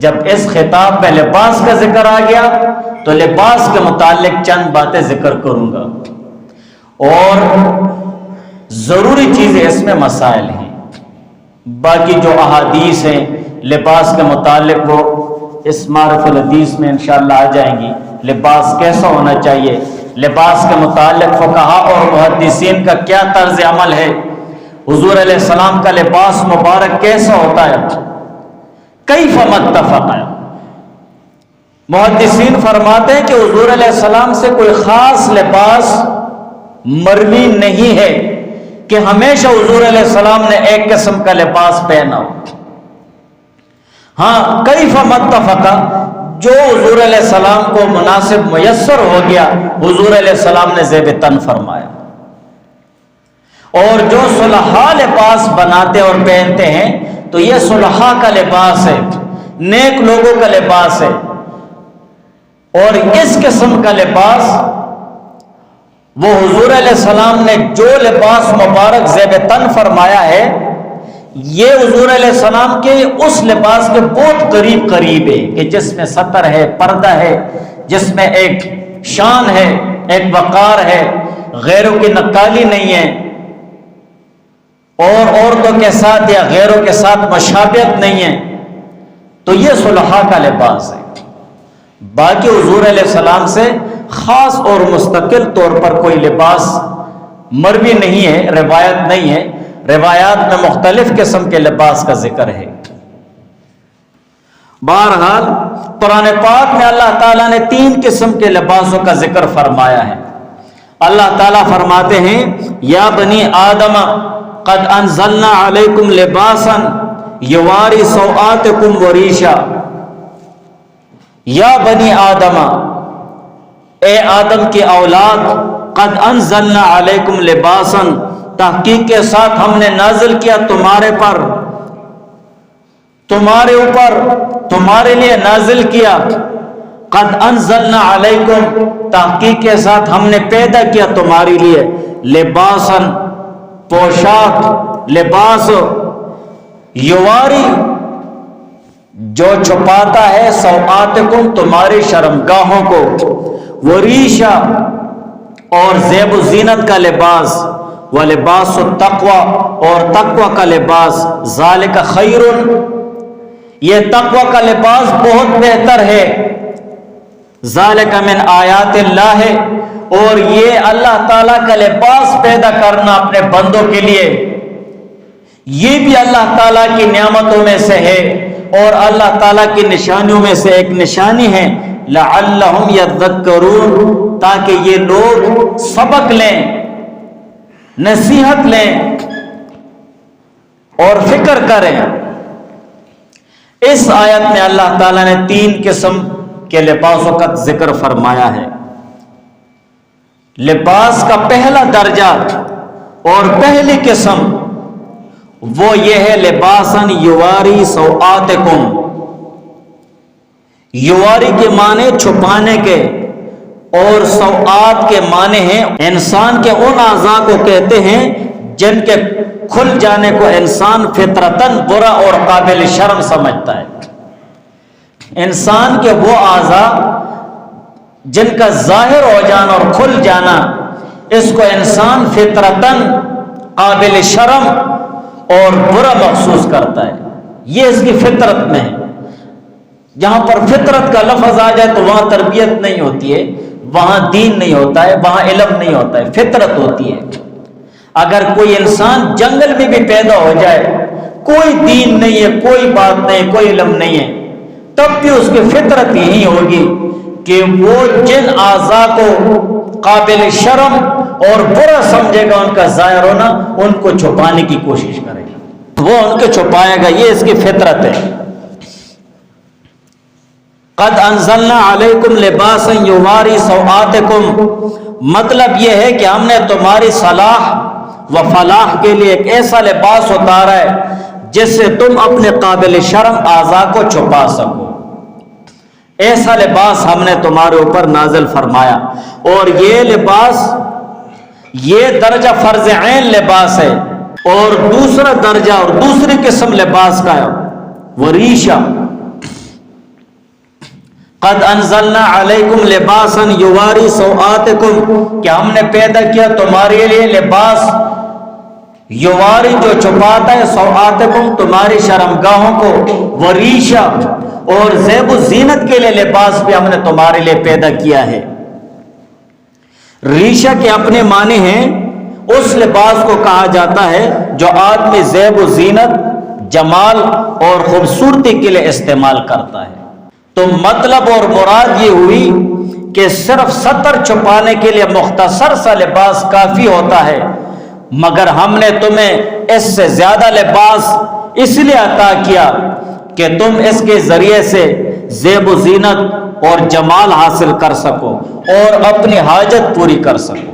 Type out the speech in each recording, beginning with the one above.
جب اس خطاب میں لباس کا ذکر آ گیا تو لباس کے متعلق چند باتیں ذکر کروں گا، اور ضروری چیزیں اس میں مسائل ہیں، باقی جو احادیث ہیں لباس کے متعلق وہ اس معرف الحدیث میں انشاءاللہ آ جائیں گی۔ لباس کیسا ہونا چاہیے، لباس کے متعلق فقہا اور محدثین کا کیا طرز عمل ہے، حضور علیہ السلام کا لباس مبارک کیسا ہوتا ہے، کیف متفق ہے۔ محدثین فرماتے ہیں کہ حضور علیہ السلام سے کوئی خاص لباس مروی نہیں ہے کہ ہمیشہ حضور علیہ السلام نے ایک قسم کا لباس پہنا ہو۔ ہاں، کیف متفق، جو حضور علیہ السلام کو مناسب میسر ہو گیا حضور علیہ السلام نے زیب تن فرمایا، اور جو صلحاء لباس بناتے اور پہنتے ہیں تو یہ صلحاء کا لباس ہے، نیک لوگوں کا لباس ہے، اور اس قسم کا لباس وہ حضور علیہ السلام نے جو لباس مبارک زیب تن فرمایا ہے یہ حضور علیہ السلام کے اس لباس کے بہت قریب ہے کہ جس میں ستر ہے، پردہ ہے، جس میں ایک شان ہے، ایک وقار ہے، غیروں کی نقالی نہیں ہے، اور عورتوں کے ساتھ یا غیروں کے ساتھ مشابہت نہیں ہے، تو یہ صلحاء کا لباس ہے۔ باقی حضور علیہ السلام سے خاص اور مستقل طور پر کوئی لباس مروی نہیں ہے، روایت نہیں ہے۔ روایات میں مختلف قسم کے لباس کا ذکر ہے۔ بہرحال قرآن پاک میں اللہ تعالیٰ نے 3 قسم کے لباسوں کا ذکر فرمایا ہے۔ اللہ تعالیٰ فرماتے ہیں یا بنی آدم قد انزلنا علیکم لباسا یواری سوآتکم وریشا، یا بنی آدم، اے آدم کی اولاد، قد انزلنا علیکم لباسا، تحقیق کے ساتھ ہم نے نازل کیا تمہارے پر، تمہارے اوپر، تمہارے لیے نازل کیا، قد انزلنا علیکم، تحقیق کے ساتھ ہم نے پیدا کیا تمہارے لیے، لباسا، پوشاک، لباس، یواری، جو چھپاتا ہے، سوآتکم، تمہاری شرمگاہوں کو، وریشا، اور زیب و زینت کا لباس، ولباس التقوی، اور تقوی کا لباس، ذالک خیر، یہ تقوی کا لباس بہت بہتر ہے، ذالک من آیات اللہ، اور یہ اللہ تعالیٰ کا لباس پیدا کرنا اپنے بندوں کے لیے یہ بھی اللہ تعالیٰ کی نعمتوں میں سے ہے، اور اللہ تعالیٰ کی نشانیوں میں سے ایک نشانی ہے، لعلہم یذکرون، تاکہ یہ لوگ سبق لیں، نصیحت لیں اور فکر کریں۔ اس آیت میں اللہ تعالیٰ نے 3 قسم کے لباسوں کا ذکر فرمایا ہے۔ لباس کا پہلا درجہ اور پہلی قسم وہ یہ ہے لباسن یواری سوآتکم۔ یواری کے معنی چھپانے کے، اور سوآت کے معنی ہیں انسان کے ان اعضاء کو کہتے ہیں جن کے کھل جانے کو انسان فطرتاً برا اور قابل شرم سمجھتا ہے۔ انسان کے وہ اعضاء جن کا ظاہر ہو جانا اور کھل جانا، اس کو انسان فطرتاً قابل شرم اور برا محسوس کرتا ہے، یہ اس کی فطرت میں ہے۔ جہاں پر فطرت کا لفظ آ جائے تو وہاں تربیت نہیں ہوتی ہے، وہاں دین نہیں ہوتا ہے، وہاں علم نہیں ہوتا ہے، فطرت ہوتی ہے۔ اگر کوئی انسان جنگل میں بھی پیدا ہو جائے، کوئی دین نہیں ہے، کوئی بات نہیں، کوئی علم نہیں ہے، تب بھی اس کی فطرت یہی ہوگی کہ وہ جن اعضاء کو قابل شرم اور برا سمجھے گا ان کا ظاہر ہونا، ان کو چھپانے کی کوشش کرے گا، وہ ان کو چھپائے گا، یہ اس کی فطرت ہے۔ قد انزلنا علیکم لباسا یواری سوآتکم، مطلب یہ ہے کہ ہم نے تمہاری صلاح و فلاح کے لیے ایک ایسا لباس اتارا ہے جس سے تم اپنے قابل شرم اعضاء کو چھپا سکو، ایسا لباس ہم نے تمہارے اوپر نازل فرمایا۔ اور یہ لباس، یہ درجہ فرض عین لباس ہے، اور دوسرا درجہ اور دوسری قسم لباس کا ہے وریشا، قد انزلنا علیکم لباسا یواری سوآتکم، کہ ہم نے پیدا کیا تمہارے لیے لباس یواری جو چھپاتا ہے سوآتکم تمہاری شرمگاہوں کو، وریشا اور زیب و زینت کے لیے لباس بھی ہم نے تمہارے لیے پیدا کیا ہے۔ ریشہ کے اپنے معنی ہیں، اس لباس کو کہا جاتا ہے جو آدمی زیب و زینت، جمال اور خوبصورتی کے لیے استعمال کرتا ہے۔ تو مطلب اور مراد یہ ہوئی کہ صرف ستر چھپانے کے لیے مختصر سا لباس کافی ہوتا ہے، مگر ہم نے تمہیں اس سے زیادہ لباس اس لیے عطا کیا کہ تم اس کے ذریعے سے زیب و زینت اور جمال حاصل کر سکو اور اپنی حاجت پوری کر سکو،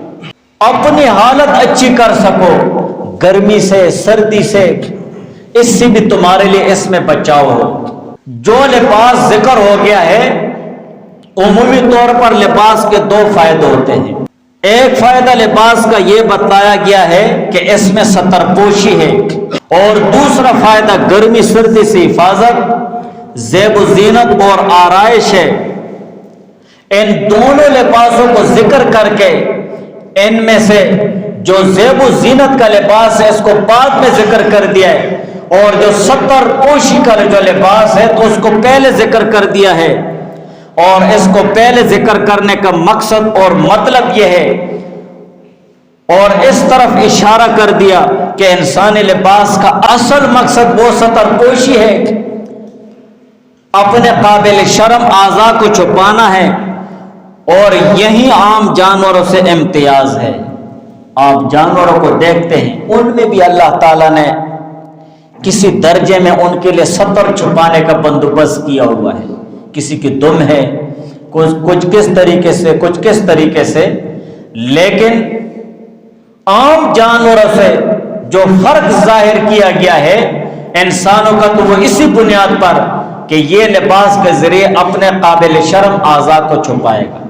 اپنی حالت اچھی کر سکو، گرمی سے، سردی سے، اس سے بھی تمہارے لیے اس میں بچاؤ ہو۔ جو لباس ذکر ہو گیا ہے، عمومی طور پر لباس کے دو فائدے ہوتے ہیں۔ ایک فائدہ لباس کا یہ بتایا گیا ہے کہ اس میں ستر پوشی ہے، اور دوسرا فائدہ گرمی سردی سے حفاظت، زیب و زینت اور آرائش ہے۔ ان دونوں لباسوں کو ذکر کر کے ان میں سے جو زیب و زینت کا لباس ہے اس کو بعد میں ذکر کر دیا ہے، اور جو ستر پوشی کا جو لباس ہے تو اس کو پہلے ذکر کر دیا ہے۔ اور اس کو پہلے ذکر کرنے کا مقصد اور مطلب یہ ہے، اور اس طرف اشارہ کر دیا کہ انسانی لباس کا اصل مقصد وہ ستر پوشی ہے، اپنے قابل شرم اعضاء کو چھپانا ہے، اور یہی عام جانوروں سے امتیاز ہے۔ آپ جانوروں کو دیکھتے ہیں، ان میں بھی اللہ تعالیٰ نے کسی درجے میں ان کے لیے ستر چھپانے کا بندوبست کیا ہوا ہے۔ کسی کی دم ہے، کچھ کس طریقے سے، کچھ کس طریقے سے، لیکن عام جانوروں سے جو فرق ظاہر کیا گیا ہے انسانوں کا، تو وہ اسی بنیاد پر کہ یہ لباس کے ذریعے اپنے قابل شرم اعضاء کو چھپائے گا،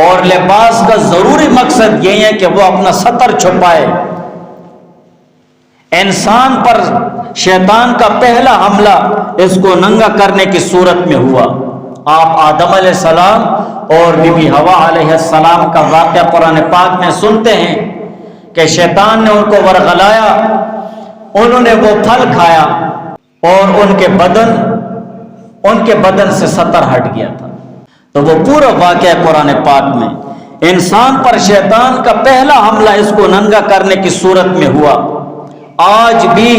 اور لباس کا ضروری مقصد یہ ہے کہ وہ اپنا ستر چھپائے۔ انسان پر شیطان کا پہلا حملہ اس کو ننگا کرنے کی صورت میں ہوا۔ آپ آدم علیہ السلام اور بی بی حوا علیہ السلام کا واقعہ قرآن پاک میں سنتے ہیں کہ شیطان نے ان کو ورغلایا، انہوں نے وہ پھل کھایا اور ان کے بدن سے ستر ہٹ گیا تھا۔ تو وہ پورا واقعہ قرآن پاک میں انسان پر شیطان کا پہلا حملہ اس کو ننگا کرنے کی صورت میں ہوا۔ آج بھی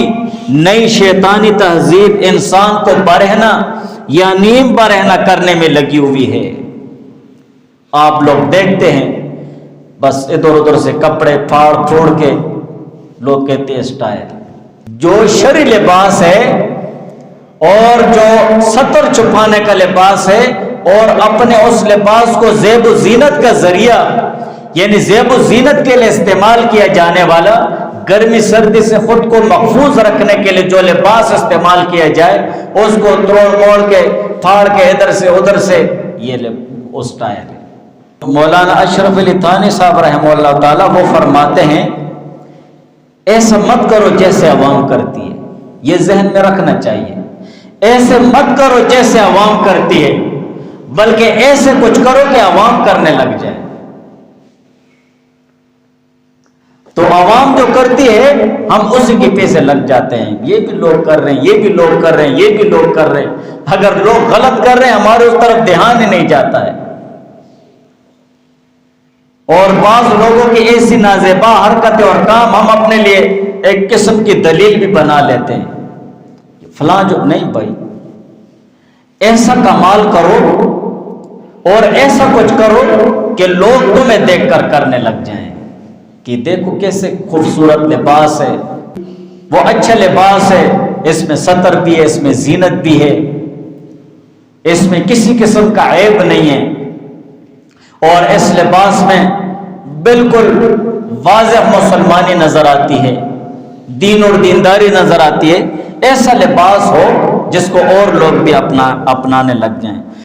نئی شیطانی تہذیب انسان کو برہنہ یا نیم برہنہ کرنے میں لگی ہوئی ہے۔ آپ لوگ دیکھتے ہیں، بس ادھر ادھر سے کپڑے پھاڑ پھوڑ کے لوگ کہتے ہیں اسٹائل۔ جو شرعی لباس ہے اور جو ستر چھپانے کا لباس ہے، اور اپنے اس لباس کو زیب و زینت کا ذریعہ، یعنی زیب و زینت کے لیے استعمال کیا جانے والا، گرمی سردی سے خود کو محفوظ رکھنے کے لیے جو لباس استعمال کیا جائے، اس کو توڑ موڑ کے پھاڑ کے ادھر سے ادھر سے، یہ اس ٹائم ہے۔ مولانا اشرف علی تھانی صاحب رحمہ اللہ تعالیٰ وہ فرماتے ہیں، ایسا مت کرو جیسے عوام کرتی ہے، یہ ذہن میں رکھنا چاہیے۔ ایسے مت کرو جیسے عوام کرتی ہے، بلکہ ایسے کچھ کرو کہ عوام کرنے لگ جائے۔ تو عوام جو کرتی ہے ہم اسی کے پیچھے لگ جاتے ہیں، یہ بھی لوگ کر رہے ہیں، یہ بھی لوگ کر رہے ہیں، یہ بھی لوگ کر رہے ہیں۔ اگر لوگ غلط کر رہے ہیں ہمارے اس طرف دھیان ہی نہیں جاتا ہے، اور بعض لوگوں کی ایسی نازیبا حرکتیں اور کام ہم اپنے لیے ایک قسم کی دلیل بھی بنا لیتے ہیں، فلاں جو نہیں بھائی، ایسا کمال کرو اور ایسا کچھ کرو کہ لوگ تمہیں دیکھ کر کرنے لگ جائیں کہ دیکھو کیسے خوبصورت لباس ہے، وہ اچھا لباس ہے، اس میں ستر بھی ہے، اس میں زینت بھی ہے، اس میں کسی قسم کا عیب نہیں ہے، اور اس لباس میں بالکل واضح مسلمانی نظر آتی ہے، دین اور دینداری نظر آتی ہے۔ ایسا لباس ہو جس کو اور لوگ بھی اپنانے لگ جائیں۔